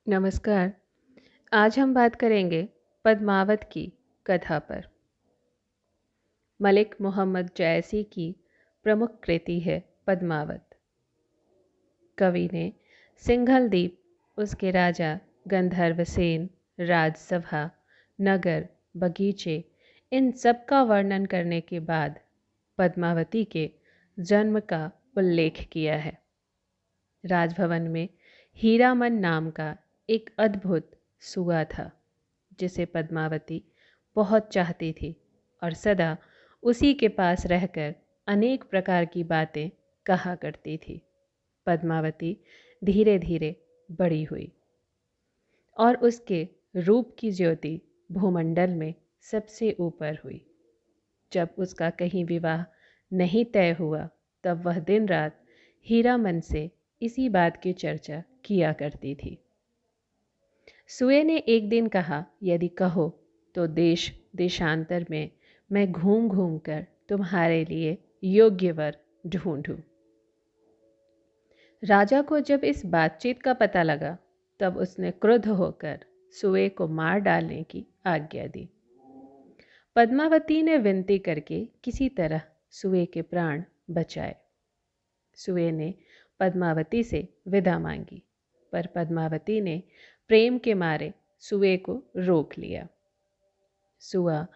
नमस्कार। आज हम बात करेंगे पद्मावत की कथा पर। मलिक मोहम्मद जैसी की प्रमुख कृति है पद्मावत। कवि ने सिंघल द्वीप, उसके राजा, गंधर्वसेन, राजसभा, नगर, बगीचे, इन सब का वर्णन करने के बाद पद्मावती के जन्म का उल्लेख किया है। राजभवन में हीरामन नाम का एक अद्भुत सुआ था, जिसे पद्मावती बहुत चाहती थी और सदा उसी के पास रहकर अनेक प्रकार की बातें कहा करती थी। पद्मावती धीरे धीरे बड़ी हुई और उसके रूप की ज्योति भूमंडल में सबसे ऊपर हुई। जब उसका कहीं विवाह नहीं तय हुआ, तब वह दिन रात हीरामन से इसी बात की चर्चा किया करती थी। सुए ने एक दिन कहा, यदि कहो तो देश देशांतर में मैं घूम घूम कर तुम्हारे लिए योग्य वर ढूंढूं। राजा को जब इस बातचीत का पता लगा, तब उसने क्रुद्ध होकर सुए को मार डालने की आज्ञा दी। पद्मावती ने विनती करके किसी तरह सुए के प्राण बचाए। सुए ने पद्मावती से विदा मांगी, पर पद्मावती ने प्रेम के मारे सुए को रोक लिया। सुआ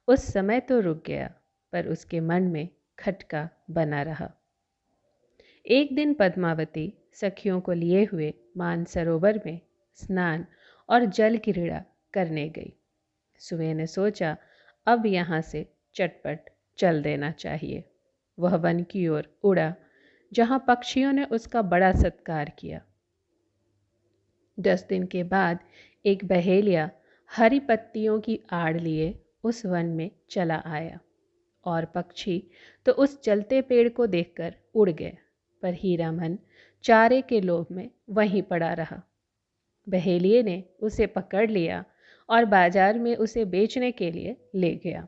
उस समय तो रुक गया, पर उसके मन में खटका बना रहा। एक दिन पद्मावती सखियों को लिए हुए मानसरोवर में स्नान और जल क्रीड़ा करने गई। सुए ने सोचा, अब यहाँ से चटपट चल देना चाहिए। वह वन की ओर उड़ा, जहाँ पक्षियों ने उसका बड़ा सत्कार किया। 10 दिन के बाद एक बहेलिया हरी पत्तियों की आड़ लिए उस वन में चला आया, और पक्षी तो उस चलते पेड़ को देखकर उड़ गए, पर हीरामन चारे के लोभ में वहीं पड़ा रहा। बहेलिये ने उसे पकड़ लिया और बाजार में उसे बेचने के लिए ले गया।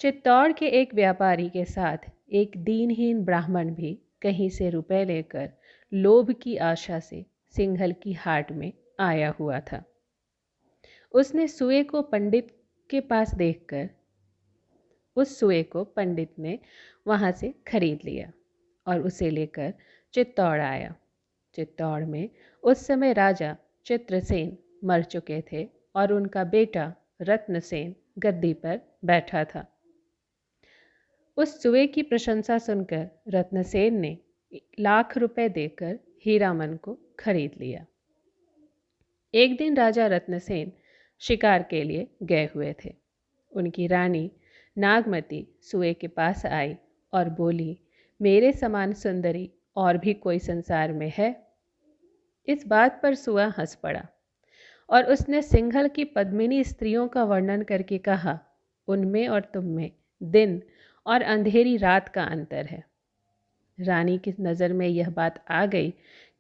चित्तौड़ के एक व्यापारी के साथ एक दीनहीन ब्राह्मण भी कहीं से रुपए लेकर लोभ की आशा से सिंघल की हाट में आया हुआ था। उसने सुए को पंडित के पास देखकर उस सुए को पंडित ने वहाँ से खरीद लिया और उसे लेकर चित्तौड़ आया। चित्तौड़ में उस समय राजा चित्रसेन मर चुके थे और उनका बेटा रत्नसेन गद्दी पर बैठा था। उस सुए की प्रशंसा सुनकर रत्नसेन ने लाख रुपए देकर हीरामन को खरीद लिया। एक दिन राजा रत्नसेन शिकार के लिए गए हुए थे। उनकी रानी नागमती सुए के पास आई और बोली, मेरे समान सुंदरी और भी कोई संसार में है? इस बात पर सुआ हंस पड़ा और उसने सिंघल की पद्मिनी स्त्रियों का वर्णन करके कहा, उनमें और तुम में दिन और अंधेरी रात का अंतर है। रानी की नज़र में यह बात आ गई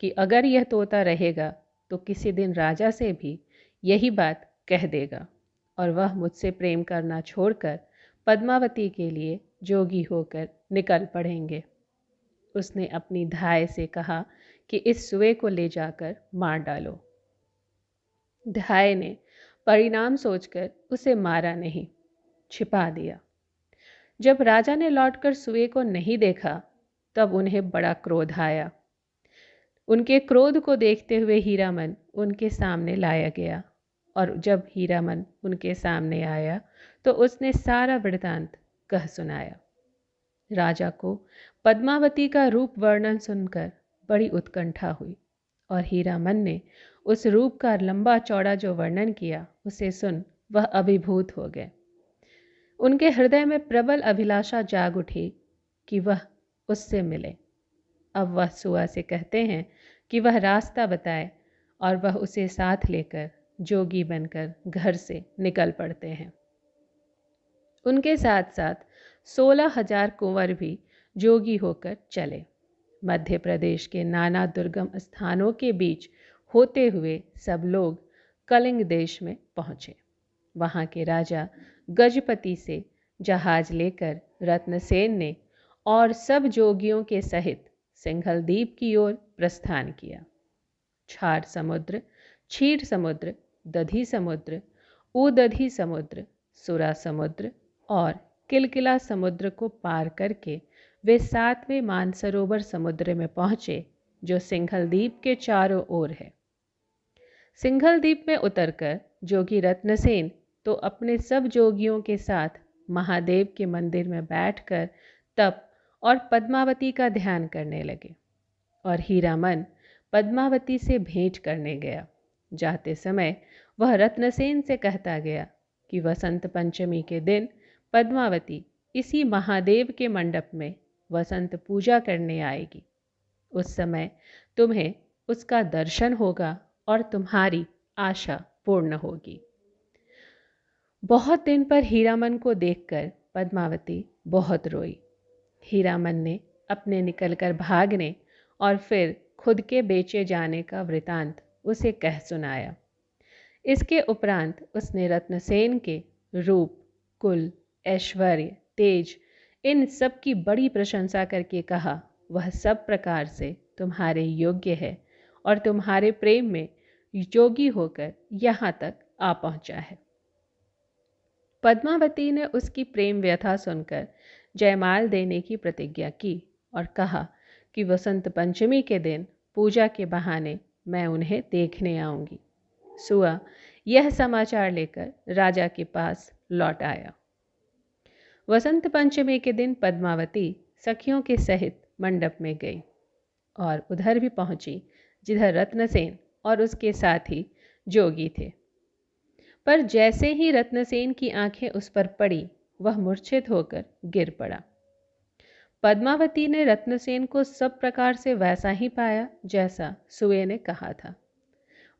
कि अगर यह तोता रहेगा तो किसी दिन राजा से भी यही बात कह देगा और वह मुझसे प्रेम करना छोड़कर पद्मावती के लिए जोगी होकर निकल पड़ेंगे। उसने अपनी धाय से कहा कि इस सुए को ले जाकर मार डालो। धाय ने परिणाम सोचकर उसे मारा नहीं, छिपा दिया। जब राजा ने लौटकर सुए को नहीं देखा, तब उन्हें बड़ा क्रोध आया। उनके क्रोध को देखते हुए हीरामन उनके सामने लाया गया, और जब हीरामन उनके सामने आया तो उसने सारा वृतांत कह सुनाया। राजा को पद्मावती का रूप वर्णन सुनकर बड़ी उत्कंठा हुई और हीरामन ने उस रूप का लंबा चौड़ा जो वर्णन किया, उसे सुन वह अभिभूत हो गए। उनके हृदय में प्रबल अभिलाषा जाग उठी कि वह उससे मिले। अब वह सुआ से कहते हैं कि वह रास्ता बताए और वह उसे साथ लेकर जोगी बनकर घर से निकल पड़ते हैं। उनके साथ साथ 16,000 कुंवर भी जोगी होकर चले। मध्य प्रदेश के नाना दुर्गम स्थानों के बीच होते हुए सब लोग कलिंग देश में पहुँचे। वहाँ के राजा गजपति से जहाज लेकर रत्नसेन ने और सब जोगियों के सहित सिंघल द्वीप की ओर प्रस्थान किया। 4 समुद्र क्षीर समुद्र, दधी समुद्र, उदधी समुद्र, सुरा समुद्र और किलकिला समुद्र को पार करके वे 7वें मानसरोवर समुद्र में पहुँचे, जो सिंघल द्वीप के चारों ओर है। सिंघल द्वीप में उतरकर जोगी रत्नसेन तो अपने सब जोगियों के साथ महादेव के मंदिर में बैठकर तप और पद्मावती का ध्यान करने लगे, और हीरामन पद्मावती से भेंट करने गया। जाते समय वह रत्नसेन से कहता गया कि वसंत पंचमी के दिन पद्मावती इसी महादेव के मंडप में वसंत पूजा करने आएगी। उस समय तुम्हें उसका दर्शन होगा और तुम्हारी आशा पूर्ण होगी। बहुत दिन पर हीरामन को देखकर पद्मावती बहुत रोई। हीरामन ने अपने निकलकर भागने और फिर खुद के बेचे जाने का वृतांत उसे कह सुनाया। इसके उपरांत उसने रत्नसेन के रूप, कुल, ऐश्वर्य, तेज, इन सब की बड़ी प्रशंसा करके कहा, वह सब प्रकार से तुम्हारे योग्य है और तुम्हारे प्रेम में योगी होकर यहाँ तक आ पहुँचा है। पद्मावती ने उसकी प्रेम व्यथा सुनकर जयमाल देने की प्रतिज्ञा की और कहा कि वसंत पंचमी के दिन पूजा के बहाने मैं उन्हें देखने आऊंगी। सुआ यह समाचार लेकर राजा के पास लौट आया। वसंत पंचमी के दिन पद्मावती सखियों के सहित मंडप में गई और उधर भी पहुंची जिधर रत्नसेन और उसके साथी जोगी थे। पर जैसे ही रत्नसेन की आंखें उस पर पड़ी, वह मूर्छित होकर गिर पड़ा। पद्मावती ने रत्नसेन को सब प्रकार से वैसा ही पाया जैसा सुए ने कहा था।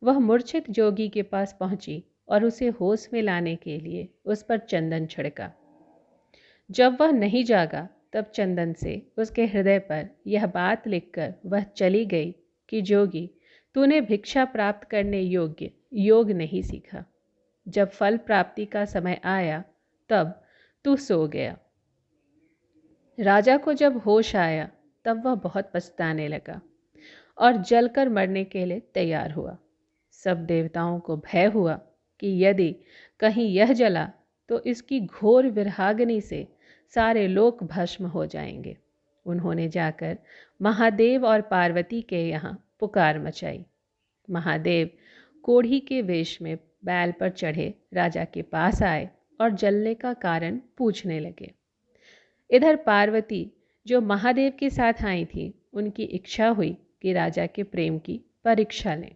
वह मूर्छित जोगी के पास पहुंची और उसे होश में लाने के लिए उस पर चंदन छिड़का। जब वह नहीं जागा, तब चंदन से उसके हृदय पर यह बात लिखकर वह चली गई कि जोगी, तूने भिक्षा प्राप्त करने योग्य योग नहीं सीखा। जब फल प्राप्ति का समय आया, तब तू सो गया। राजा को जब होश आया, तब वह बहुत पछताने लगा और जलकर मरने के लिए तैयार हुआ। सब देवताओं को भय हुआ कि यदि कहीं यह जला तो इसकी घोर विरहाग्नि से सारे लोक भस्म हो जाएंगे। उन्होंने जाकर महादेव और पार्वती के यहाँ पुकार मचाई। महादेव कोढ़ी के वेश में बैल पर चढ़े राजा के पास आए और जलने का कारण पूछने लगे। इधर पार्वती, जो महादेव के साथ आई थी, उनकी इच्छा हुई कि राजा के प्रेम की परीक्षा लें।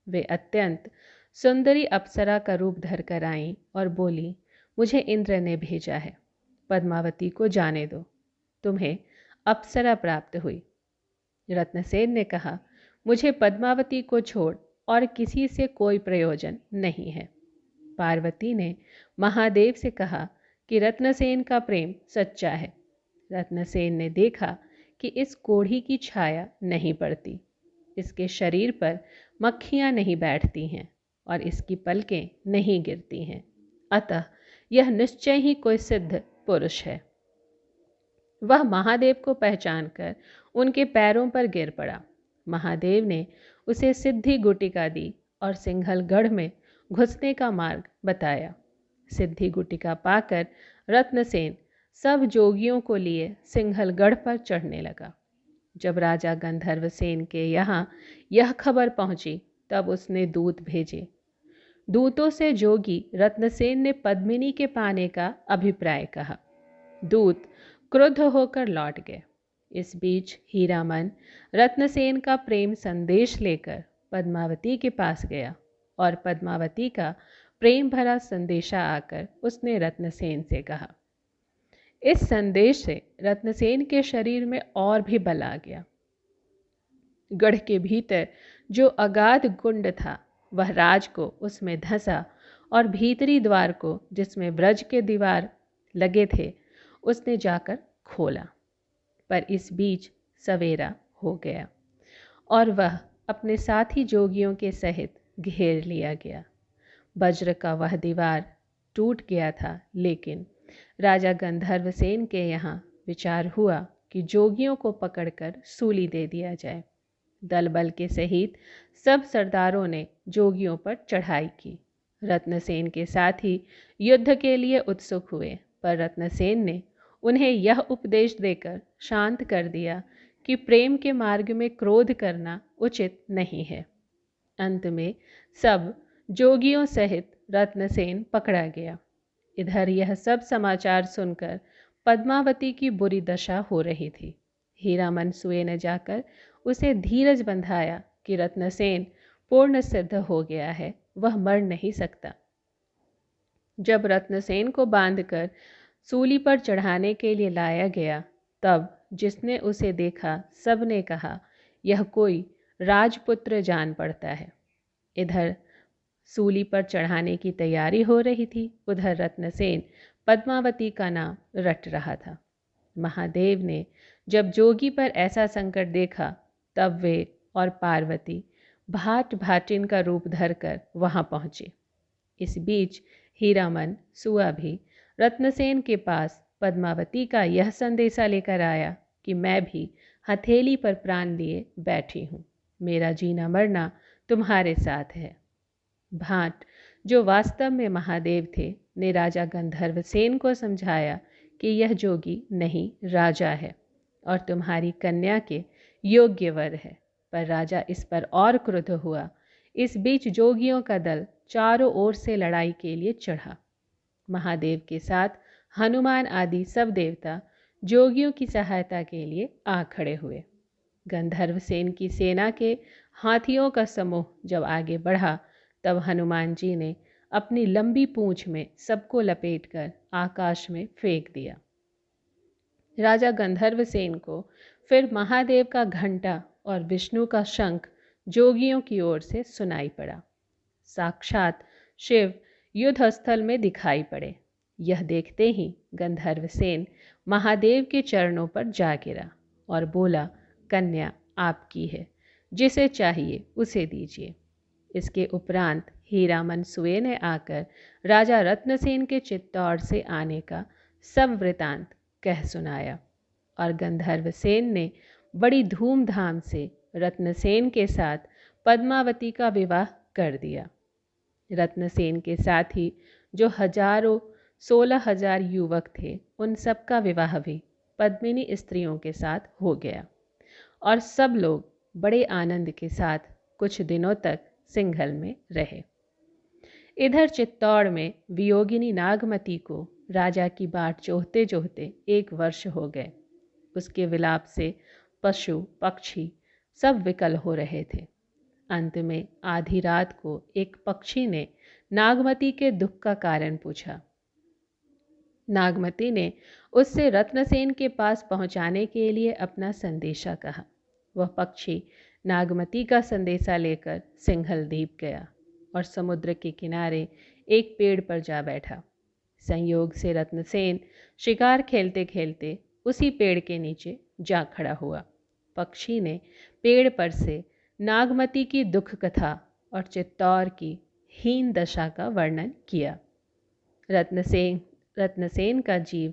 वे अत्यंत सुंदरी अप्सरा का रूप धरकर आईं और बोली, मुझे इंद्र ने भेजा है, पद्मावती को जाने दो, तुम्हें अप्सरा प्राप्त हुई। रत्नसेन ने कहा, मुझे पद्मावती को छोड़ और किसी से कोई प्रयोजन नहीं है। पार्वती ने महादेव से कहा कि रत्नसेन का प्रेम सच्चा है। रत्नसेन ने देखा कि इस कोढ़ी की छाया नहीं पड़ती, इसके शरीर पर मक्खियाँ नहीं बैठती हैं और इसकी पलकें नहीं गिरती हैं, अतः यह निश्चय ही कोई सिद्ध पुरुष है। वह महादेव को पहचानकर उनके पैरों पर गिर पड़ा। महादेव ने उसे सिद्धि गुटिका दी और सिंघलगढ़ में घुसने का मार्ग बताया। सिद्धि गुटिका पाकर रत्नसेन सब जोगियों को लिए सिंघलगढ़ पर चढ़ने लगा। जब राजा गंधर्वसेन के यहाँ यह खबर पहुंची, तब उसने दूत भेजे। दूतों से जोगी रत्नसेन ने पद्मिनी के पाने का अभिप्राय कहा। दूत क्रुद्ध होकर लौट गए। इस बीच हीरामन रत्नसेन का प्रेम संदेश लेकर पद्मावती के पास गया और पद्मावती का प्रेम भरा संदेशा आकर उसने रत्नसेन से कहा। इस संदेश से रत्नसेन के शरीर में और भी बल आ गया। गढ़ के भीतर जो अगाध कुंड था, वह राज को उसमें धंसा और भीतरी द्वार को, जिसमें ब्रज के दीवार लगे थे, उसने जाकर खोला। पर इस बीच सवेरा हो गया और वह अपने साथी जोगियों के सहित घेर लिया गया। वज्र का वह दीवार टूट गया था, लेकिन राजा गंधर्वसेन के यहाँ विचार हुआ कि जोगियों को पकड़कर सूली दे दिया जाए। दल बल के सहित सब सरदारों ने जोगियों पर चढ़ाई की। रत्नसेन के साथ ही युद्ध के लिए उत्सुक हुए, पर रत्नसेन ने उन्हें यह उपदेश देकर शांत कर दिया कि प्रेम के मार्ग में क्रोध करना उचित नहीं है। अंत में सब जोगियों सहित रत्नसेन पकड़ा गया। इधर यह सब समाचार सुनकर पद्मावती की बुरी दशा हो रही थी। हीरामन सुए ने जाकर उसे धीरज बंधाया कि रत्नसेन पूर्ण सिद्ध हो गया है, वह मर नहीं सकता। जब रत्नसेन को बांधकर सूली पर चढ़ाने के लिए लाया गया, तब जिसने उसे देखा सब ने कहा, यह कोई राजपुत्र जान पड़ता है। इधर सूली पर चढ़ाने की तैयारी हो रही थी, उधर रत्नसेन पद्मावती का नाम रट रहा था। महादेव ने जब जोगी पर ऐसा संकट देखा, तब वे और पार्वती भाट भाटिन का रूप धरकर वहां पहुंचे। इस बीच हीरामन सुआ भी रत्नसेन के पास पद्मावती का यह संदेशा लेकर आया कि मैं भी हथेली पर प्राण लिए बैठी हूँ, मेरा जीना मरना तुम्हारे साथ है। भाट, जो वास्तव में महादेव थे, ने राजा गंधर्वसेन को समझाया कि यह जोगी नहीं राजा है और तुम्हारी कन्या के योग्य वर है, पर राजा इस पर और क्रुद्ध हुआ। इस बीच जोगियों का दल चारों ओर से लड़ाई के लिए चढ़ा। महादेव के साथ हनुमान आदि सब देवता जोगियों की सहायता के लिए आ खड़े हुए। गंधर्वसेन की सेना के हाथियों का समूह जब आगे बढ़ा, तब हनुमान जी ने अपनी लंबी पूंछ में सबको लपेटकर आकाश में फेंक दिया। राजा गंधर्वसेन को फिर महादेव का घंटा और विष्णु का शंख जोगियों की ओर से सुनाई पड़ा। साक्षात शिव युद्ध स्थल में दिखाई पड़े। यह देखते ही गंधर्वसेन महादेव के चरणों पर जा गिरा और बोला, कन्या आपकी है, जिसे चाहिए उसे दीजिए। इसके उपरांत हीरामन सुए ने आकर राजा रत्नसेन के चित्तौड़ से आने का सब वृतांत कह सुनाया और गंधर्वसेन ने बड़ी धूमधाम से रत्नसेन के साथ पद्मावती का विवाह कर दिया। रत्नसेन के साथ ही जो 16,000 युवक थे, उन सब का विवाह भी पद्मिनी स्त्रियों के साथ हो गया और सब लोग बड़े आनंद के साथ कुछ दिनों तक सिंघल में रहे। इधर चित्तौड़ में वियोगिनी नागमती को राजा की बाट जोहते जोहते 1 वर्ष हो गए। उसके विलाप से पशु पक्षी सब विकल हो रहे थे। अंत में आधी रात को एक पक्षी ने नागमती के दुख का कारण पूछा। नागमती ने उससे रत्नसेन के पास पहुंचाने के लिए अपना संदेशा कहा। वह पक्षी नागमती का संदेशा लेकर सिंघल द्वीप गया और समुद्र के किनारे एक पेड़ पर जा बैठा। संयोग से रत्नसेन शिकार खेलते खेलते उसी पेड़ के नीचे जा खड़ा हुआ। पक्षी ने पेड़ पर से नागमती की दुख कथा और चित्तौड़ की हीन दशा का वर्णन किया। रत्नसेन का जीव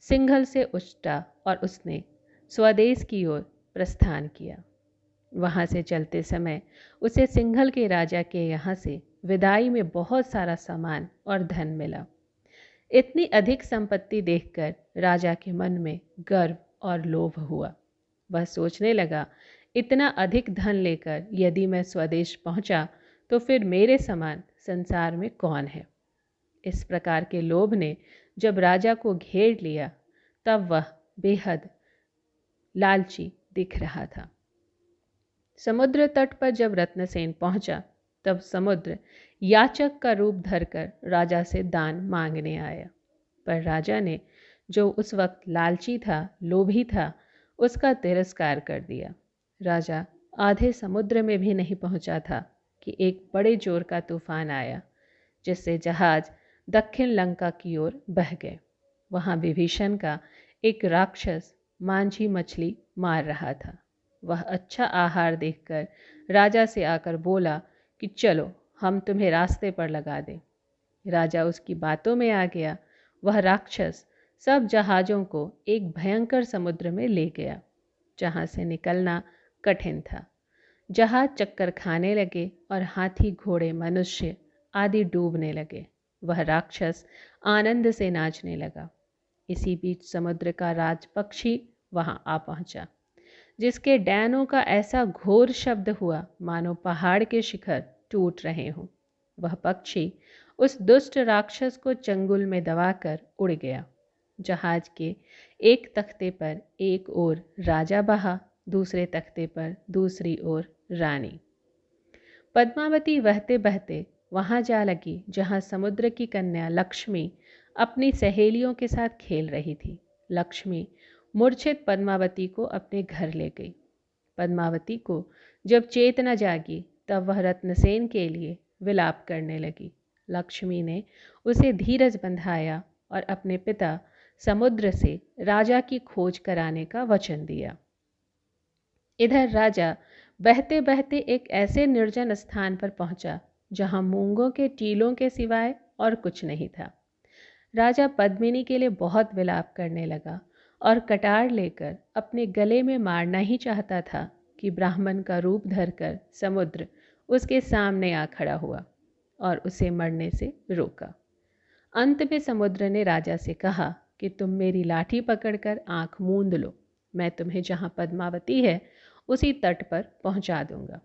सिंघल से उछटा और उसने स्वदेश की ओर प्रस्थान किया। वहाँ से चलते समय उसे सिंघल के राजा के यहाँ से विदाई में बहुत सारा सामान और धन मिला। इतनी अधिक संपत्ति देखकर राजा के मन में गर्व और लोभ हुआ। वह सोचने लगा, इतना अधिक धन लेकर यदि मैं स्वदेश पहुंचा तो फिर मेरे समान संसार में कौन है। इस प्रकार के लोभ ने जब राजा को घेर लिया, तब वह बेहद लालची दिख रहा था। समुद्र तट पर जब रत्नसेन पहुंचा, तब समुद्र याचक का रूप धरकर राजा से दान मांगने आया, पर राजा ने, जो उस वक्त लालची था, लोभी था, उसका तिरस्कार कर दिया। राजा आधे समुद्र में भी नहीं पहुंचा था कि एक बड़े जोर का तूफान आया, जिससे जहाज दक्षिण लंका की ओर बह गए। वहाँ विभीषण का एक राक्षस मांझी मछली मार रहा था। वह अच्छा आहार देखकर राजा से आकर बोला कि चलो हम तुम्हें रास्ते पर लगा दें। राजा उसकी बातों में आ गया। वह राक्षस सब जहाज़ों को एक भयंकर समुद्र में ले गया, जहाँ से निकलना कठिन था। जहाज चक्कर खाने लगे और हाथी घोड़े मनुष्य आदि डूबने लगे। वह राक्षस आनंद से नाचने लगा। इसी बीच समुद्र का राज पक्षी वहां आ पहुंचा, जिसके डैनों का ऐसा घोर शब्द हुआ मानो पहाड़ के शिखर टूट रहे हों। वह पक्षी उस दुष्ट राक्षस को चंगुल में दबाकर उड़ गया। जहाज के एक तख्ते पर एक ओर राजा बहा, दूसरे तख्ते पर दूसरी ओर रानी। पद्मावती बहते बहते वहां जा लगी जहां समुद्र की कन्या लक्ष्मी अपनी सहेलियों के साथ खेल रही थी। लक्ष्मी मूर्छित पद्मावती को अपने घर ले गई। पद्मावती को जब चेतना जागी तब वह रत्नसेन के लिए विलाप करने लगी। लक्ष्मी ने उसे धीरज बंधाया और अपने पिता समुद्र से राजा की खोज कराने का वचन दिया। इधर राजा बहते बहते एक ऐसे निर्जन स्थान पर पहुंचा जहां मूंगों के टीलों के सिवाय और कुछ नहीं था। राजा पद्मिनी के लिए बहुत विलाप करने लगा और कटार लेकर अपने गले में मारना ही चाहता था कि ब्राह्मण का रूप धरकर समुद्र उसके सामने आ खड़ा हुआ और उसे मरने से रोका। अंत में समुद्र ने राजा से कहा कि तुम मेरी लाठी पकड़कर आंख मूंद लो, मैं तुम्हें जहां पद्मावती है उसी तट पर पहुंचा दूंगा।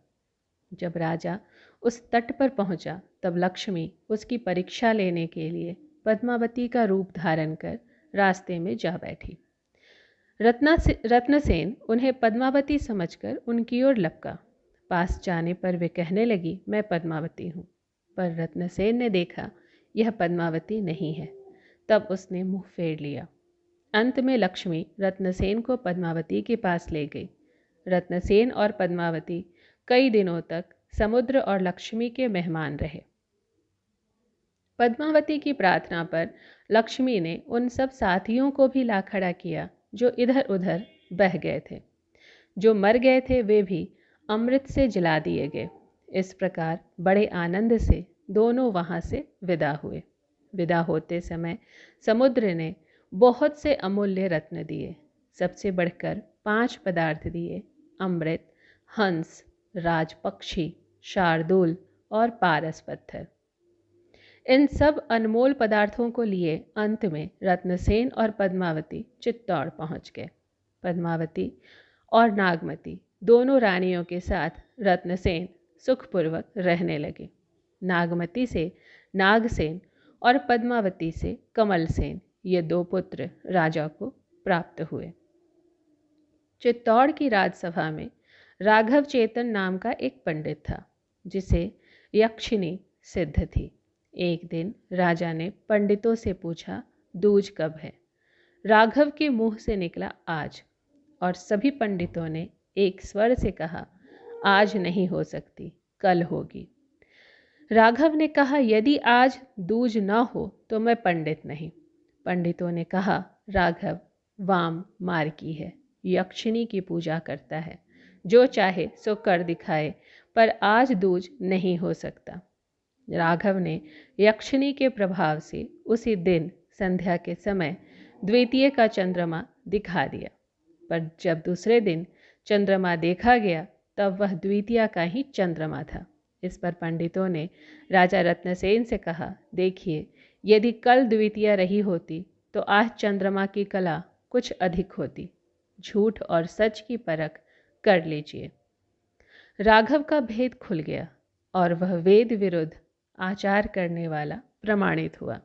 जब राजा उस तट पर पहुंचा तब लक्ष्मी उसकी परीक्षा लेने के लिए पद्मावती का रूप धारण कर रास्ते में जा बैठी। रत्नसेन उन्हें पद्मावती समझकर उनकी ओर लपका। पास जाने पर वे कहने लगी, मैं पद्मावती हूँ। पर रत्नसेन ने देखा यह पद्मावती नहीं है, तब उसने मुंह फेर लिया। अंत में लक्ष्मी रत्नसेन को पद्मावती के पास ले गई। रत्नसेन और पद्मावती कई दिनों तक समुद्र और लक्ष्मी के मेहमान रहे। पद्मावती की प्रार्थना पर लक्ष्मी ने उन सब साथियों को भी ला खड़ा किया जो इधर उधर बह गए थे। जो मर गए थे वे भी अमृत से जला दिए गए। इस प्रकार बड़े आनंद से दोनों वहां से विदा हुए। विदा होते समय समुद्र ने बहुत से अमूल्य रत्न दिए। सबसे बढ़कर 5 पदार्थ दिए: अमृत, हंस, राज पक्षी, शार्दूल और पारस पत्थर। इन सब अनमोल पदार्थों को लिए अंत में रत्नसेन और पद्मावती चित्तौड़ पहुंच गए। पद्मावती और नागमती दोनों रानियों के साथ रत्नसेन सुखपूर्वक रहने लगे। नागमती से नागसेन और पद्मावती से कमलसेन, ये 2 पुत्र राजा को प्राप्त हुए। चित्तौड़ की राजसभा में राघव चेतन नाम का एक पंडित था, जिसे यक्षिणी सिद्ध थी। एक दिन राजा ने पंडितों से पूछा, दूज कब है? राघव के मुंह से निकला, आज। और सभी पंडितों ने एक स्वर से कहा, आज नहीं हो सकती, कल होगी। राघव ने कहा, यदि आज दूज न हो तो मैं पंडित नहीं। पंडितों ने कहा, राघव वाम मार्गी है, यक्षिणी की पूजा करता है, जो चाहे सो कर दिखाए, पर आज दूज नहीं हो सकता। राघव ने यक्षिणी के प्रभाव से उसी दिन संध्या के समय द्वितीय का चंद्रमा दिखा दिया। पर जब दूसरे दिन चंद्रमा देखा गया तब वह द्वितीय का ही चंद्रमा था। इस पर पंडितों ने राजा रत्नसेन से कहा, देखिए, यदि कल द्वितीय रही होती तो आज चंद्रमा की कला कुछ अधिक होती। झूठ और सच की परख कर लीजिए। राघव का भेद खुल गया और वह वेद विरुद्ध आचार करने वाला प्रमाणित हुआ।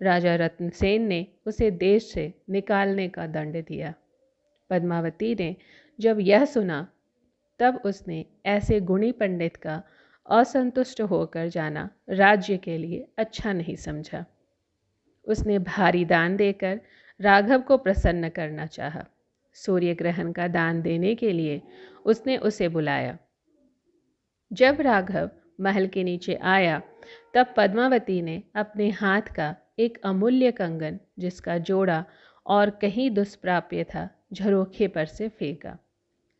राजा रत्नसेन ने उसे देश से निकालने का दंड दिया। पद्मावती ने जब यह सुना तब उसने ऐसे गुणी पंडित का असंतुष्ट होकर जाना राज्य के लिए अच्छा नहीं समझा। उसने भारी दान देकर राघव को प्रसन्न करना चाहा। सूर्य ग्रहण का दान देने के लिए उसने उसे बुलाया। जब राघव महल के नीचे आया तब पद्मावती ने अपने हाथ का एक अमूल्य कंगन, जिसका जोड़ा और कहीं दुष्प्राप्य था, झरोखे पर से फेंका।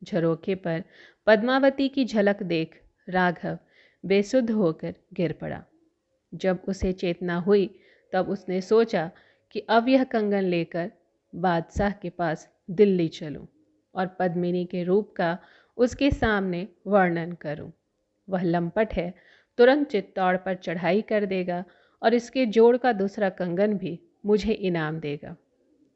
झरोखे पर पद्मावती की झलक देख राघव बेसुध होकर गिर पड़ा। जब उसे चेतना हुई तब उसने सोचा कि अब यह कंगन लेकर बादशाह के पास दिल्ली चलूं और पद्मिनी के रूप का उसके सामने वर्णन करूं। वह लंपट है, तुरंत चित्तौड़ पर चढ़ाई कर देगा और इसके जोड़ का दूसरा कंगन भी मुझे इनाम देगा।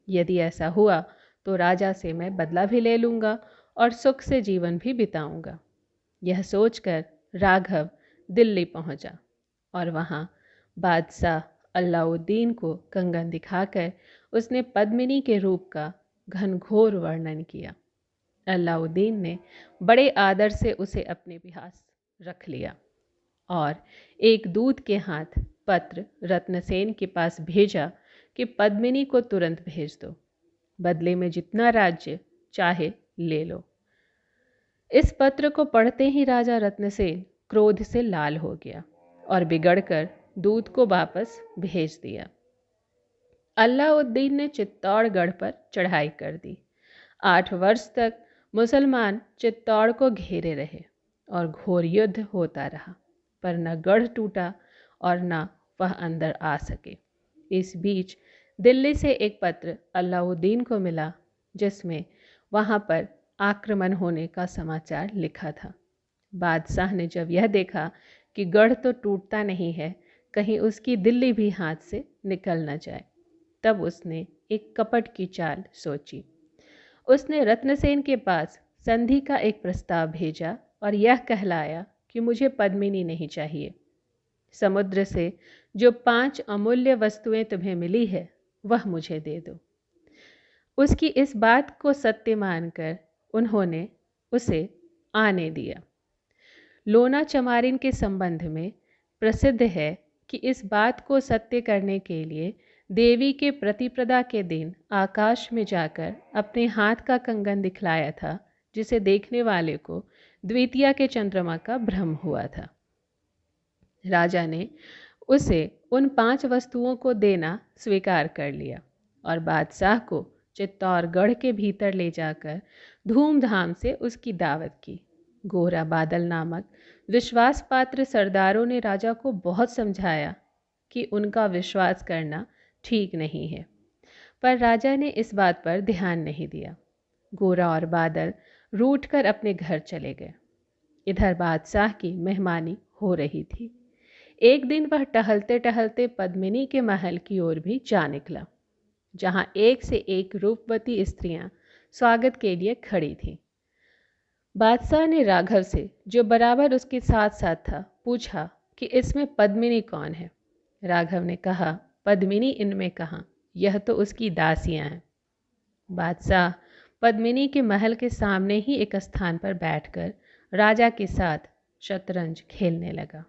यदि ऐसा हुआ तो राजा से मैं बदला भी ले लूँगा और सुख से जीवन भी बिताऊंगा। यह सोचकर राघव दिल्ली पहुंचा और वहाँ बादशाह अलाउद्दीन को कंगन दिखाकर उसने पद्मिनी के रूप का घनघोर वर्णन किया। अलाउद्दीन ने बड़े आदर से उसे अपने पास रख लिया और एक दूत के हाथ पत्र रत्नसेन के पास भेजा कि पद्मिनी को तुरंत भेज दो, बदले में जितना राज्य चाहे ले लो। इस पत्र को पढ़ते ही राजा रत्नसेन क्रोध से लाल हो गया और बिगड़कर दूत को वापस भेज दिया। अलाउद्दीन ने चित्तौड़गढ़ पर चढ़ाई कर दी। 8 वर्ष तक मुसलमान चित्तौड़ को घेरे रहे और घोर युद्ध होता रहा, पर न गढ़ टूटा और न वह अंदर आ सके। इस बीच दिल्ली से एक पत्र अलाउद्दीन को मिला जिसमें वहाँ पर आक्रमण होने का समाचार लिखा था। बादशाह ने जब यह देखा कि गढ़ तो टूटता नहीं है, कहीं उसकी दिल्ली भी हाथ से निकल न जाए, तब उसने एक कपट की चाल सोची। उसने रत्नसेन के पास संधि का एक प्रस्ताव भेजा और यह कहलाया कि मुझे पद्मिनी नहीं चाहिए। समुद्र से जो 5 अमूल्य वस्तुएं तुम्हें मिली है वह मुझे दे दो। उसकी इस बात को सत्य मानकर उन्होंने उसे आने दिया। लोना चमारिन के संबंध में प्रसिद्ध है कि इस बात को सत्य करने के लिए देवी के प्रतिपदा के दिन आकाश में जाकर अपने हाथ का कंगन दिखलाया था, जिसे देखने वाले को द्वितीया के चंद्रमा का भ्रम हुआ था। राजा ने उसे उन 5 वस्तुओं को देना स्वीकार कर लिया और बादशाह को चित्तौड़गढ़ के भीतर ले जाकर धूमधाम से उसकी दावत की। गोरा बादल नामक विश्वास पात्र सरदारों ने राजा को बहुत समझाया कि उनका विश्वास करना ठीक नहीं है, पर राजा ने इस बात पर ध्यान नहीं दिया। गोरा और बादल रूठकर अपने घर चले गए। इधर बादशाह की मेहमानी हो रही थी। एक दिन वह टहलते टहलते पद्मिनी के महल की ओर भी जा निकला, जहां एक से एक रूपवती स्त्रियां स्वागत के लिए खड़ी थीं। बादशाह ने राघव से, जो बराबर उसके साथ साथ था, पूछा कि इसमें पद्मिनी कौन है। राघव ने कहा, पद्मिनी इनमें कहाँ, यह तो उसकी दासियां हैं। बादशाह पद्मिनी के महल के सामने ही एक स्थान पर बैठकर राजा के साथ शतरंज खेलने लगा।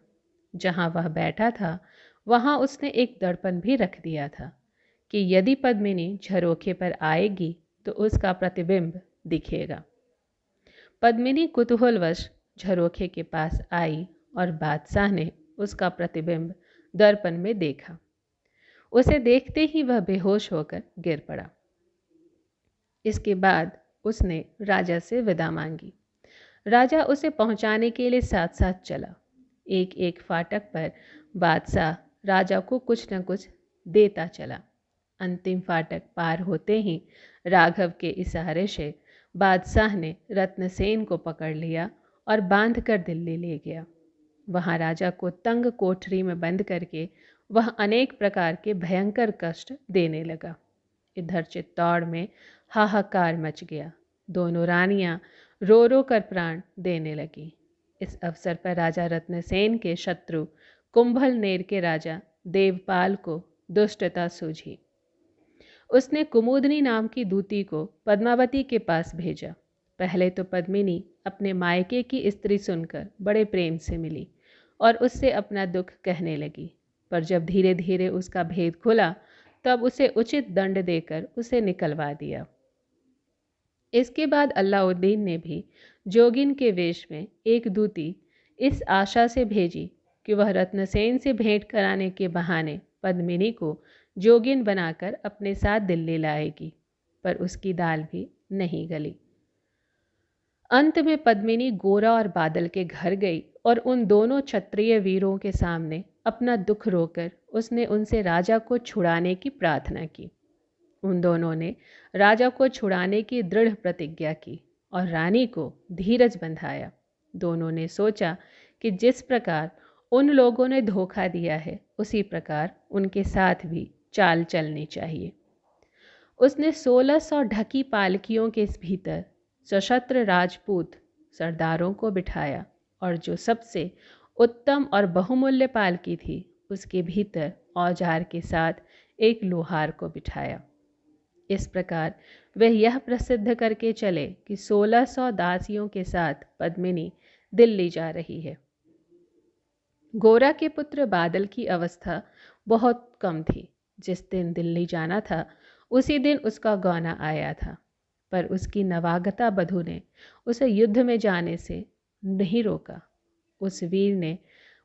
जहाँ वह बैठा था वहाँ उसने एक दर्पण भी रख दिया था कि यदि पद्मिनी झरोखे पर आएगी तो उसका प्रतिबिंब दिखेगा। पद्मिनी कुतूहलवश झरोखे के पास आई और बादशाह ने उसका प्रतिबिंब दर्पण में देखा। उसे देखते ही वह बेहोश होकर गिर पड़ा। इसके बाद उसने राजा से विदा मांगी। राजा उसे पहुंचाने के लिए साथ साथ चला। एक एक फाटक पर बादशाह राजा को कुछ न कुछ देता चला। अंतिम फाटक पार होते ही राघव के इशारे से बादशाह ने रत्नसेन को पकड़ लिया और बांध कर दिल्ली ले गया। वहाँ राजा को तंग कोठरी में बंद करके वह अनेक प्रकार के भयंकर कष्ट देने लगा। इधर चित्तौड़ में हाहाकार मच गया। दोनों रानियां रो रो कर प्राण देने लगी। इस अवसर पर राजा रत्नसेन के शत्रु कुंभलनेर के राजा देवपाल को दुष्टता सूझी। उसने कुमुदनी नाम की दूती को पद्मावती के पास भेजा। पहले तो पद्मिनी अपने मायके की स्त्री सुनकर बड़े प्रेम से मिली और उससे अपना दुख कहने लगी, पर जब धीरे धीरे उसका भेद खुला तब उसे उचित दंड देकर उसे निकलवा दिया। इसके बाद अलाउद्दीन ने भी जोगिन के वेश में एक दूती इस आशा से भेजी कि वह रत्नसेन से भेंट कराने के बहाने पद्मिनी को जोगिन बनाकर अपने साथ दिल्ली लाएगी, पर उसकी दाल भी नहीं गली। अंत में पद्मिनी गोरा और बादल के घर गई और उन दोनों क्षत्रिय वीरों के सामने अपना दुख रोकर उसने उनसे राजा को छुड़ाने की प्रार्थना की। उन दोनों ने राजा को छुड़ाने की दृढ़ प्रतिज्ञा की और रानी को धीरज बंधाया। दोनों ने सोचा कि जिस प्रकार उन लोगों ने धोखा दिया है उसी प्रकार उनके साथ भी चाल चलनी चाहिए। उसने 1600 ढकी पालकियों के भीतर सशस्त्र राजपूत सरदारों को बिठाया और जो सबसे उत्तम और बहुमूल्य पालकी थी उसके भीतर औजार के साथ एक लोहार को बिठाया। इस प्रकार वे यह प्रसिद्ध करके चले कि 1600 दासियों के साथ पद्मिनी दिल्ली जा रही है। गोरा के पुत्र बादल की अवस्था बहुत कम थी। जिस दिन दिल्ली जाना था उसी दिन उसका गौना आया था, पर उसकी नवागता बधू ने उसे युद्ध में जाने से नहीं रोका। उस वीर ने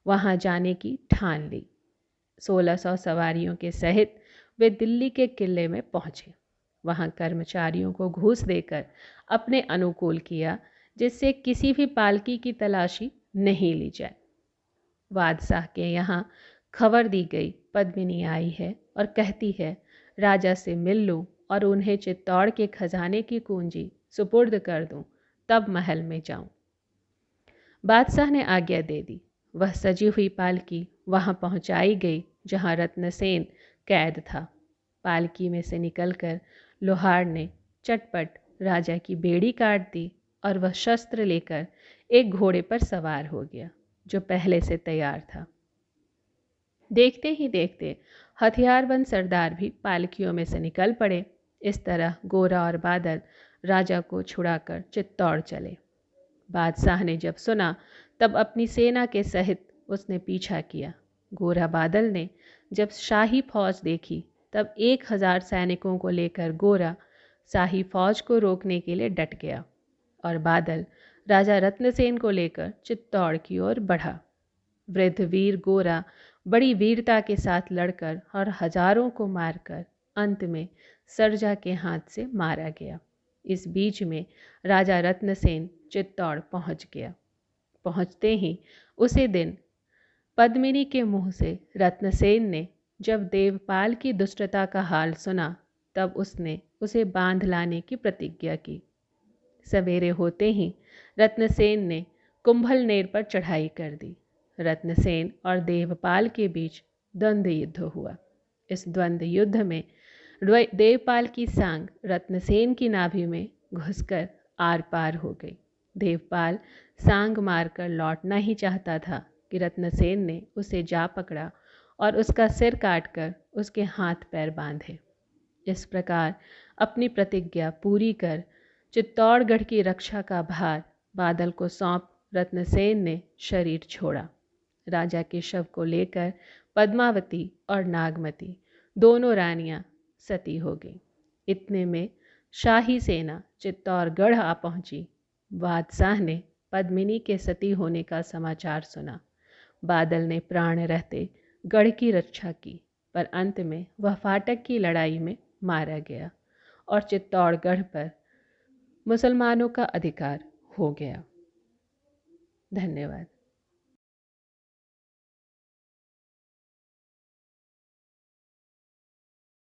वहां जाने की ठान ली। 1600 सवारियों के सहित वे दिल्ली के किले में पहुंचे। वहां कर्मचारियों को घूस देकर अपने अनुकूल किया, जिससे किसी भी पालकी की तलाशी नहीं ली जाए। बादशाह के यहाँ खबर दी गई, पद्मिनी आई है और कहती है राजा से मिल लूँ और उन्हें चित्तौड़ के खजाने की कुंजी सुपुर्द कर दूँ, तब महल में जाऊँ। बादशाह ने आज्ञा दे दी। वह सजी हुई पालकी वहाँ पहुँचाई गई जहाँ रत्नसेन कैद था। पालकी में से निकलकर लोहार ने चटपट राजा की बेड़ी काट दी और वह शस्त्र लेकर एक घोड़े पर सवार हो गया जो पहले से तैयार था। देखते ही देखते हथियारबंद सरदार भी पालकियों में से निकल पड़े। इस तरह गोरा और बादल राजा को छुड़ाकर चित्तौड़ चले। बादशाह ने जब सुना तब अपनी सेना के सहित उसने पीछा किया। गोरा बादल ने जब शाही फौज देखी तब 1000 सैनिकों को लेकर गोरा शाही फौज को रोकने के लिए डट गया और बादल राजा रत्नसेन को लेकर चित्तौड़ की ओर बढ़ा। वृद्ध वीर गोरा बड़ी वीरता के साथ लड़कर और हजारों को मारकर अंत में सरजा के हाथ से मारा गया। इस बीच में राजा रत्नसेन चित्तौड़ पहुंच गया। पहुंचते ही उसी दिन पद्मिनी के मुंह से रत्नसेन ने जब देवपाल की दुष्टता का हाल सुना तब उसने उसे बांध लाने की प्रतिज्ञा की। सवेरे होते ही रत्नसेन ने कुंभलनेर पर चढ़ाई कर दी। रत्नसेन और देवपाल के बीच द्वंद्व युद्ध हुआ। इस द्वंद्व युद्ध में देवपाल की सांग रत्नसेन की नाभि में घुसकर आर पार हो गई। देवपाल सांग मारकर लौटना ही चाहता था कि रत्नसेन ने उसे जा पकड़ा और उसका सिर काटकर उसके हाथ पैर बांधे। इस प्रकार अपनी प्रतिज्ञा पूरी कर चित्तौड़गढ़ की रक्षा का भार बादल को सौंप रत्नसेन ने शरीर छोड़ा। राजा के शव को लेकर पद्मावती और नागमती दोनों रानियां सती हो गईं। इतने में शाही सेना चित्तौड़गढ़ आ पहुंची। बादशाह ने पद्मिनी के सती होने का समाचार सुना। बादल ने प्राण रहते गढ़ की रक्षा की, पर अंत में वह फाटक की लड़ाई में मारा गया और चित्तौड़गढ़ पर मुसलमानों का अधिकार हो गया। धन्यवाद।